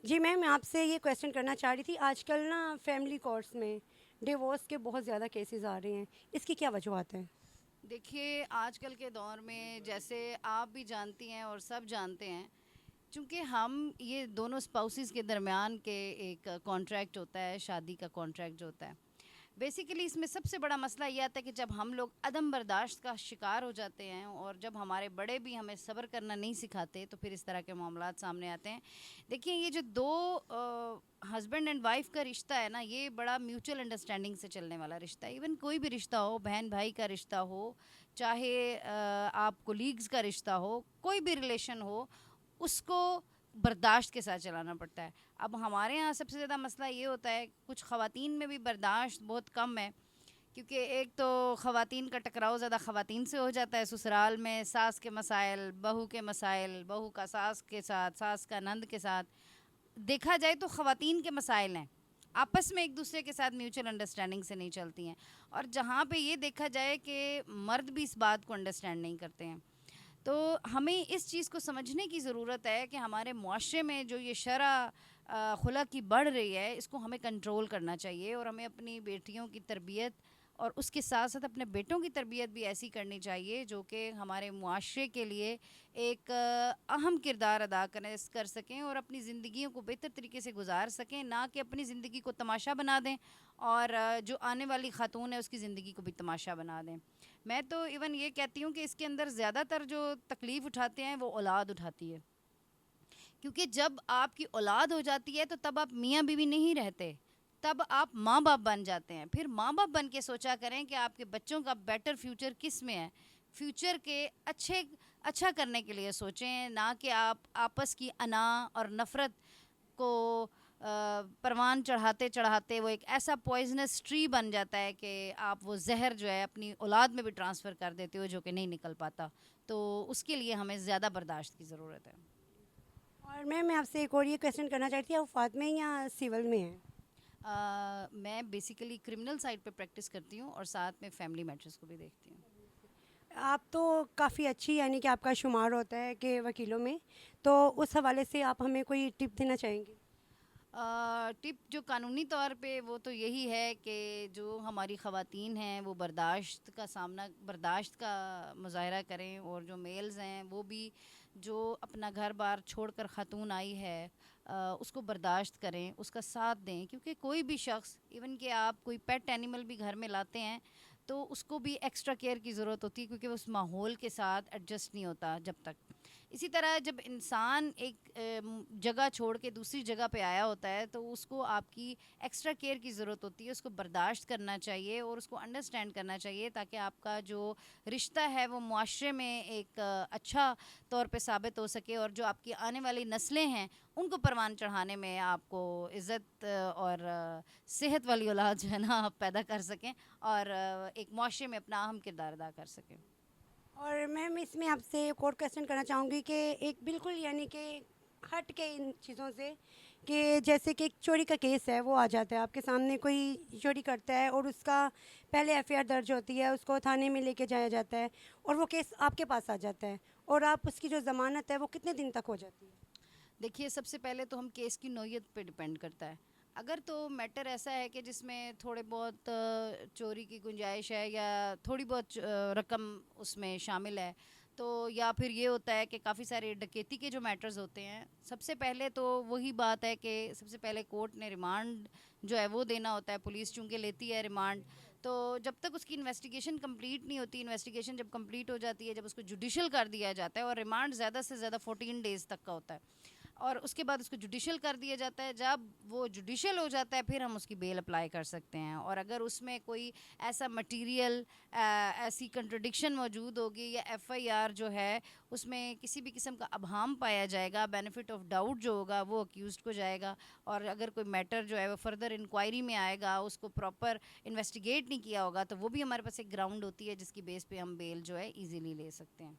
جی میم، میں آپ سے یہ کویشچن کرنا چاہ رہی تھی. آج کل نا فیملی کورٹس میں ڈیورس کے بہت زیادہ کیسز آ رہے ہیں. اس کی کیا وجوہات ہیں؟ دیکھیے آج کل کے دور میں جیسے آپ بھی جانتی ہیں اور سب جانتے ہیں، چونکہ ہم یہ دونوں اسپاؤسز کے درمیان کے ایک کانٹریکٹ ہوتا ہے، شادی کا کانٹریکٹ جو ہوتا ہے. بیسیکلی اس میں سب سے بڑا مسئلہ یہ آتا ہے کہ جب ہم لوگ عدم برداشت کا شکار ہو جاتے ہیں اور جب ہمارے بڑے بھی ہمیں صبر کرنا نہیں سکھاتے تو پھر اس طرح کے معاملات سامنے آتے ہیں. دیکھیے یہ جو دو ہسبینڈ اینڈ وائف کا رشتہ ہے نا، یہ بڑا میوچل انڈرسٹینڈنگ سے چلنے والا رشتہ ہے. ایون کوئی بھی رشتہ ہو، بہن بھائی کا رشتہ ہو، چاہے آپ کولیگز کا رشتہ ہو، کوئی بھی ریلیشن ہو، اس کو برداشت کے ساتھ چلانا پڑتا ہے. اب ہمارے یہاں سب سے زیادہ مسئلہ یہ ہوتا ہے، کچھ خواتین میں بھی برداشت بہت کم ہے، کیونکہ ایک تو خواتین کا ٹکراؤ زیادہ خواتین سے ہو جاتا ہے سسرال میں. ساس کے مسائل، بہو کے مسائل، بہو کا ساس کے ساتھ، ساس کا نند کے ساتھ. دیکھا جائے تو خواتین کے مسائل ہیں، آپس میں ایک دوسرے کے ساتھ میوچل انڈرسٹینڈنگ سے نہیں چلتی ہیں. اور جہاں پہ یہ دیکھا جائے کہ مرد بھی اس بات کو انڈرسٹینڈ نہیں کرتے ہیں، تو ہمیں اس چیز کو سمجھنے کی ضرورت ہے کہ ہمارے معاشرے میں جو یہ شرح خلا کی بڑھ رہی ہے، اس کو ہمیں کنٹرول کرنا چاہیے اور ہمیں اپنی بیٹیوں کی تربیت اور اس کے ساتھ ساتھ اپنے بیٹوں کی تربیت بھی ایسی کرنی چاہیے جو کہ ہمارے معاشرے کے لیے ایک اہم کردار ادا کر سکیں اور اپنی زندگیوں کو بہتر طریقے سے گزار سکیں، نہ کہ اپنی زندگی کو تماشا بنا دیں اور جو آنے والی خاتون ہے اس کی زندگی کو بھی تماشا بنا دیں. میں تو ایون یہ کہتی ہوں کہ اس کے اندر زیادہ تر جو تکلیف اٹھاتے ہیں وہ اولاد اٹھاتی ہے، کیونکہ جب آپ کی اولاد ہو جاتی ہے تو تب آپ میاں بیوی نہیں رہتے، تب آپ ماں باپ بن جاتے ہیں. پھر ماں باپ بن کے سوچا کریں کہ آپ کے بچوں کا بیٹر فیوچر کس میں ہے. فیوچر کے اچھا کرنے کے لیے سوچیں، نہ کہ آپ آپس کی انا اور نفرت کو پروان چڑھاتے چڑھاتے وہ ایک ایسا پوائزنس ٹری بن جاتا ہے کہ آپ وہ زہر جو ہے اپنی اولاد میں بھی ٹرانسفر کر دیتے ہو جو کہ نہیں نکل پاتا. تو اس کے لیے ہمیں زیادہ برداشت کی ضرورت ہے. اور میم، میں آپ سے ایک اور یہ کویشچن کرنا چاہتی ہوں، آپ وفات میں یا سول میں ہیں؟ میں بیسیکلی کرمنل سائڈ پہ پریکٹس کرتی ہوں اور ساتھ میں فیملی میٹرز کو بھی دیکھتی ہوں. آپ تو کافی اچھی، یعنی کہ آپ کا شمار ہوتا ہے کہ وکیلوں میں، تو اس حوالے سے آپ ہمیں کوئی ٹپ دینا چاہیں گے؟ ٹپ جو قانونی طور پہ وہ تو یہی ہے کہ جو ہماری خواتین ہیں وہ برداشت کا مظاہرہ کریں، اور جو میلز ہیں وہ بھی جو اپنا گھر بار چھوڑ کر خاتون آئی ہے اس کو برداشت کریں، اس کا ساتھ دیں. کیونکہ کوئی بھی شخص، ایون کہ آپ کوئی پیٹ اینیمل بھی گھر میں لاتے ہیں تو اس کو بھی ایکسٹرا کیئر کی ضرورت ہوتی ہے، کیونکہ وہ اس ماحول کے ساتھ ایڈجسٹ نہیں ہوتا جب تک. اسی طرح جب انسان ایک جگہ چھوڑ کے دوسری جگہ پہ آیا ہوتا ہے تو اس کو آپ کی ایکسٹرا کیئر کی ضرورت ہوتی ہے، اس کو برداشت کرنا چاہیے اور اس کو انڈرسٹینڈ کرنا چاہیے، تاکہ آپ کا جو رشتہ ہے وہ معاشرے میں ایک اچھا طور پہ ثابت ہو سکے، اور جو آپ کی آنے والی نسلیں ہیں ان کو پروان چڑھانے میں آپ کو عزت اور صحت والی اولاد جو ہے نا آپ پیدا کر سکیں اور ایک معاشرے میں اپنا اہم کردار ادا کر سکیں. اور میم، اس میں آپ سے ایک اور کویشچن کرنا چاہوں گی کہ ایک بالکل، یعنی کہ ہٹ کے ان چیزوں سے، کہ جیسے کہ ایک چوری کا کیس ہے، وہ آ جاتا ہے آپ کے سامنے، کوئی چوری کرتا ہے اور اس کا پہلے ایف آئی آر درج ہوتی ہے، اس کو تھانے میں لے کے جایا جاتا ہے اور وہ کیس آپ کے پاس آ جاتا ہے، اور آپ اس کی جو ضمانت ہے وہ کتنے دن تک ہو جاتی ہے؟ دیکھیے سب سے پہلے تو ہم کیس کی نوعیت پہ ڈپینڈ کرتا ہے. اگر تو میٹر ایسا ہے کہ جس میں تھوڑے بہت چوری کی گنجائش ہے یا تھوڑی بہت رقم اس میں شامل ہے، تو یا پھر یہ ہوتا ہے کہ کافی سارے ڈکیتی کے جو میٹرز ہوتے ہیں، سب سے پہلے تو وہی بات ہے کہ سب سے پہلے کورٹ نے ریمانڈ جو ہے وہ دینا ہوتا ہے. پولیس چونکہ لیتی ہے ریمانڈ، تو جب تک اس کی انویسٹیگیشن کمپلیٹ نہیں ہوتی، انویسٹیگیشن جب کمپلیٹ ہو جاتی ہے، جب اس کو جوڈیشل کر دیا جاتا ہے، اور ریمانڈ زیادہ سے زیادہ 14 ڈیز تک کا ہوتا ہے، اور اس کے بعد اس کو جوڈیشل کر دیا جاتا ہے. جب وہ جوڈیشل ہو جاتا ہے پھر ہم اس کی بیل اپلائی کر سکتے ہیں. اور اگر اس میں کوئی ایسا مٹیریل، ایسی کنٹرڈکشن موجود ہوگی یا ایف آئی آر جو ہے اس میں کسی بھی قسم کا ابہام پایا جائے گا، بینیفٹ آف ڈاؤٹ جو ہوگا وہ اکیوزڈ کو جائے گا. اور اگر کوئی میٹر جو ہے وہ فردر انکوائری میں آئے گا، اس کو پراپر انویسٹیگیٹ نہیں کیا ہوگا، تو وہ بھی ہمارے پاس ایک گراؤنڈ ہوتی ہے جس کی بیس پہ ہم بیل جو ہے ایزیلی لے سکتے ہیں.